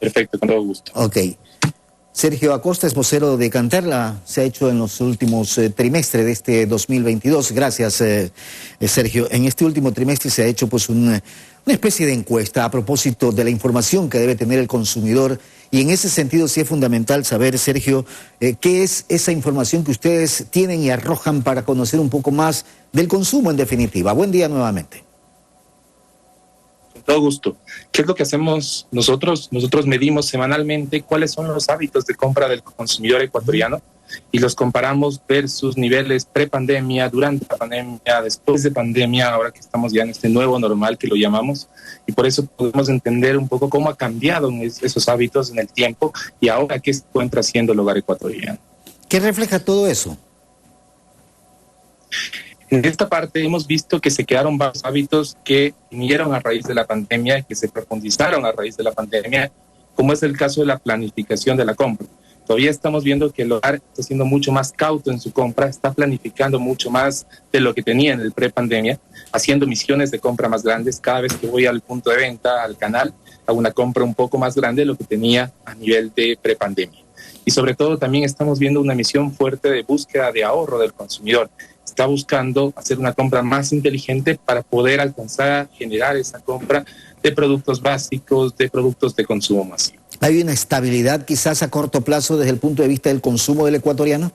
Perfecto, con todo gusto. Ok. Sergio Acosta es vocero de Cantarla, se ha hecho en los últimos trimestres de este 2022. Gracias, Sergio. En este último trimestre se ha hecho pues una especie de encuesta a propósito de la información que debe tener el consumidor, y en ese sentido sí es fundamental saber, Sergio, qué es esa información que ustedes tienen y arrojan para conocer un poco más del consumo en definitiva. Buen día nuevamente. Con todo gusto. ¿Qué es lo que hacemos nosotros? Nosotros medimos semanalmente cuáles son los hábitos de compra del consumidor ecuatoriano y los comparamos versus niveles pre-pandemia, durante la pandemia, después de pandemia, ahora que estamos ya en este nuevo normal que lo llamamos, y por eso podemos entender un poco cómo ha cambiado esos hábitos en el tiempo y ahora qué se encuentra haciendo el hogar ecuatoriano. ¿Qué refleja todo eso? En esta parte hemos visto que se quedaron varios hábitos que vinieron a raíz de la pandemia, que se profundizaron a raíz de la pandemia, como es el caso de la planificación de la compra. Todavía estamos viendo que el hogar está siendo mucho más cauto en su compra, está planificando mucho más de lo que tenía en el pre-pandemia, haciendo misiones de compra más grandes. Cada vez que voy al punto de venta, al canal, hago una compra un poco más grande de lo que tenía a nivel de pre-pandemia. Y sobre todo también estamos viendo una misión fuerte de búsqueda de ahorro del consumidor. Está buscando hacer una compra más inteligente para poder alcanzar a generar esa compra de productos básicos, de productos de consumo masivo. ¿Hay una estabilidad quizás a corto plazo desde el punto de vista del consumo del ecuatoriano?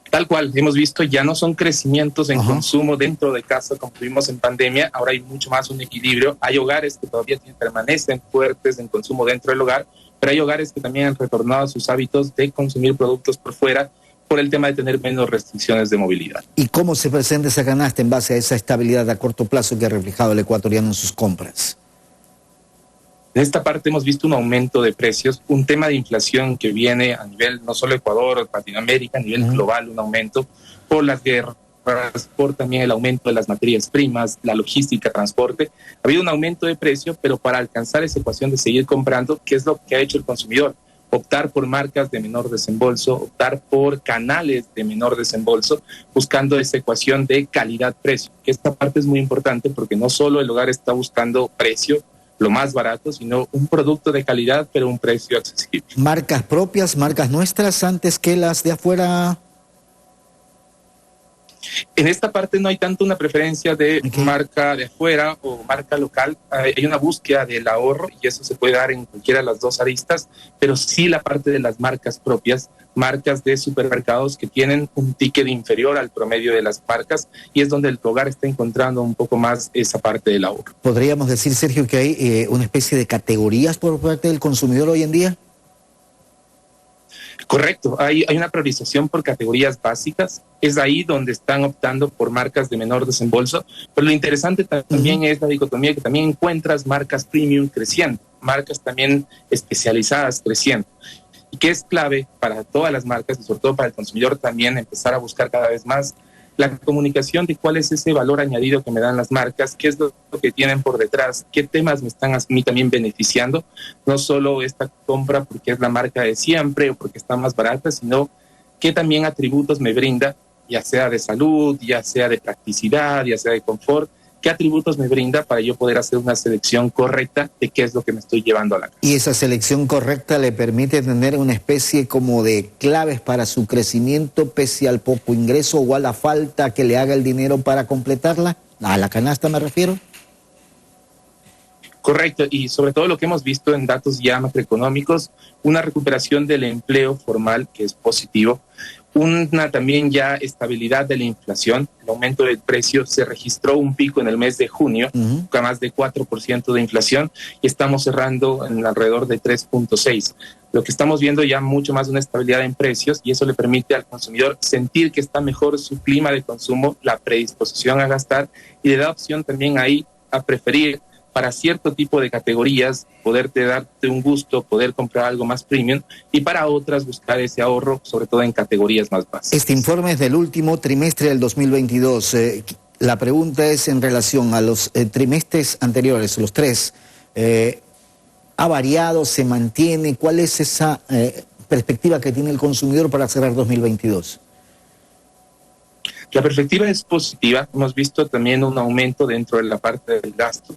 Tal cual, hemos visto ya no son crecimientos en consumo dentro de casa como tuvimos en pandemia, ahora hay mucho más un equilibrio. Hay hogares que todavía permanecen fuertes en consumo dentro del hogar, pero hay hogares que también han retornado a sus hábitos de consumir productos por fuera por el tema de tener menos restricciones de movilidad. ¿Y cómo se presenta esa canasta en base a esa estabilidad a corto plazo que ha reflejado el ecuatoriano en sus compras? En esta parte hemos visto un aumento de precios, un tema de inflación que viene a nivel no solo Ecuador, Latinoamérica, a nivel global, un aumento por las guerras, por también el aumento de las materias primas, la logística, transporte. Ha habido un aumento de precio, pero para alcanzar esa ecuación de seguir comprando, ¿qué es lo que ha hecho el consumidor? Optar por marcas de menor desembolso, optar por canales de menor desembolso, buscando esa ecuación de calidad-precio. Que esta parte es muy importante porque no solo el hogar está buscando precio, lo más barato, sino un producto de calidad, pero un precio accesible. ¿Marcas propias, marcas nuestras, antes que las de afuera? En esta parte no hay tanto una preferencia de marca de afuera o marca local. Hay una búsqueda del ahorro y eso se puede dar en cualquiera de las dos aristas, pero sí la parte de las marcas propias, marcas de supermercados que tienen un ticket inferior al promedio de las marcas, y es donde el hogar está encontrando un poco más esa parte del ahorro. ¿Podríamos decir, Sergio, que hay una especie de categorías por parte del consumidor hoy en día? Correcto, hay una priorización por categorías básicas, es ahí donde están optando por marcas de menor desembolso, pero lo interesante también es la dicotomía que también encuentras marcas premium creciendo, marcas también especializadas creciendo, y que es clave para todas las marcas y sobre todo para el consumidor también empezar a buscar cada vez más la comunicación de cuál es ese valor añadido que me dan las marcas, qué es lo que tienen por detrás, qué temas me están a mí también beneficiando, no solo esta compra porque es la marca de siempre o porque está más barata, sino qué también atributos me brinda, ya sea de salud, ya sea de practicidad, ya sea de confort, qué atributos me brinda para yo poder hacer una selección correcta de qué es lo que me estoy llevando a la casa. ¿Y esa selección correcta le permite tener una especie como de claves para su crecimiento pese al poco ingreso o a la falta que le haga el dinero para completarla? ¿A la canasta me refiero? Correcto, y sobre todo lo que hemos visto en datos ya macroeconómicos, una recuperación del empleo formal, que es positivo, una también ya estabilidad de la inflación, el aumento del precio, se registró un pico en el mes de junio, con más de 4% de inflación, y estamos cerrando en alrededor de 3.6%. Lo que estamos viendo ya mucho más una estabilidad en precios, y eso le permite al consumidor sentir que está mejor su clima de consumo, la predisposición a gastar, y le da opción también ahí a preferir para cierto tipo de categorías, poderte darte un gusto, poder comprar algo más premium, y para otras buscar ese ahorro, sobre todo en categorías más básicas. Este informe es del último trimestre del 2022. La pregunta es en relación a los trimestres anteriores, los tres. ¿Ha variado, se mantiene? ¿Cuál es esa perspectiva que tiene el consumidor para cerrar 2022? La perspectiva es positiva. Hemos visto también un aumento dentro de la parte del gasto.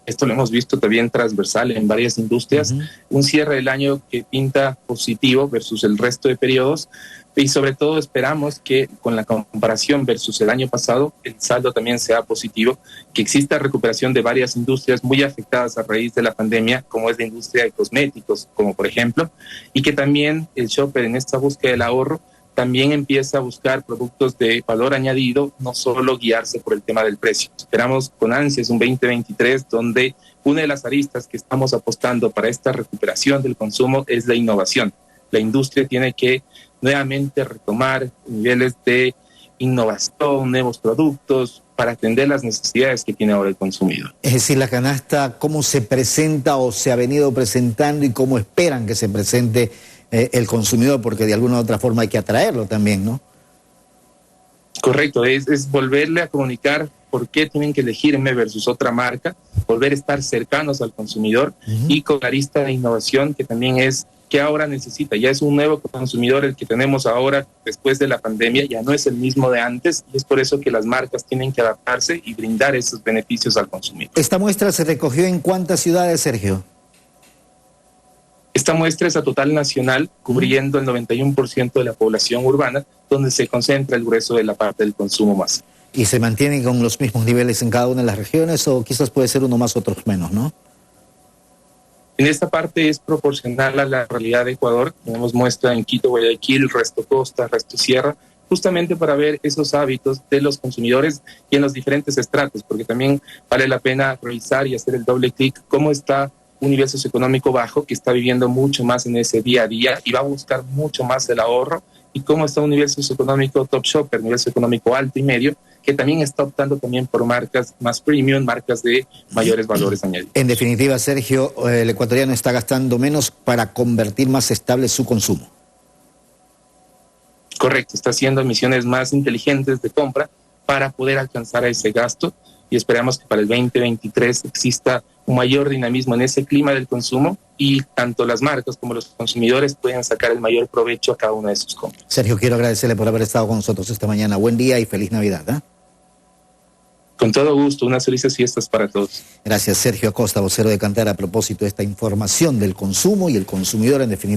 esto lo hemos visto también transversal en varias industrias, un cierre del año que pinta positivo versus el resto de periodos, y sobre todo esperamos que con la comparación versus el año pasado el saldo también sea positivo, que exista recuperación de varias industrias muy afectadas a raíz de la pandemia, como es la industria de cosméticos, como por ejemplo, y que también el shopper en esta búsqueda del ahorro también empieza a buscar productos de valor añadido, no solo guiarse por el tema del precio. Esperamos con ansias un 2023 donde una de las aristas que estamos apostando para esta recuperación del consumo es la innovación. La industria tiene que nuevamente retomar niveles de innovación, nuevos productos, para atender las necesidades que tiene ahora el consumidor. Es decir, la canasta, ¿cómo se presenta o se ha venido presentando y cómo esperan que se presente el consumidor? Porque de alguna u otra forma hay que atraerlo también, ¿no? Correcto, es volverle a comunicar por qué tienen que elegirme versus otra marca, volver a estar cercanos al consumidor y con la arista de innovación que también es que ahora necesita. Ya es un nuevo consumidor el que tenemos ahora después de la pandemia, ya no es el mismo de antes y es por eso que las marcas tienen que adaptarse y brindar esos beneficios al consumidor. ¿Esta muestra se recogió en cuántas ciudades, Sergio? Esta muestra es a total nacional, cubriendo el 91% de la población urbana, donde se concentra el grueso de la parte del consumo más. ¿Y se mantiene con los mismos niveles en cada una de las regiones o quizás puede ser uno más, otros menos, no? En esta parte es proporcional a la realidad de Ecuador. Tenemos muestra en Quito, Guayaquil, resto costa, resto sierra, justamente para ver esos hábitos de los consumidores y en los diferentes estratos, porque también vale la pena revisar y hacer el doble clic cómo está un nivel socioeconómico bajo que está viviendo mucho más en ese día a día y va a buscar mucho más el ahorro, y cómo está un nivel socioeconómico top shopper, nivel socioeconómico alto y medio, que también está optando también por marcas más premium, marcas de mayores valores añadidos. En definitiva, Sergio, el ecuatoriano está gastando menos para convertir más estable su consumo. Correcto, está haciendo emisiones más inteligentes de compra para poder alcanzar a ese gasto, y esperamos que para el 2023 exista un mayor dinamismo en ese clima del consumo y tanto las marcas como los consumidores puedan sacar el mayor provecho a cada una de sus compras. Sergio, quiero agradecerle por haber estado con nosotros esta mañana. Buen día y feliz Navidad, ¿eh? Con todo gusto, unas felices fiestas para todos. Gracias, Sergio Acosta, vocero de Cantar, a propósito de esta información del consumo y el consumidor en definitiva.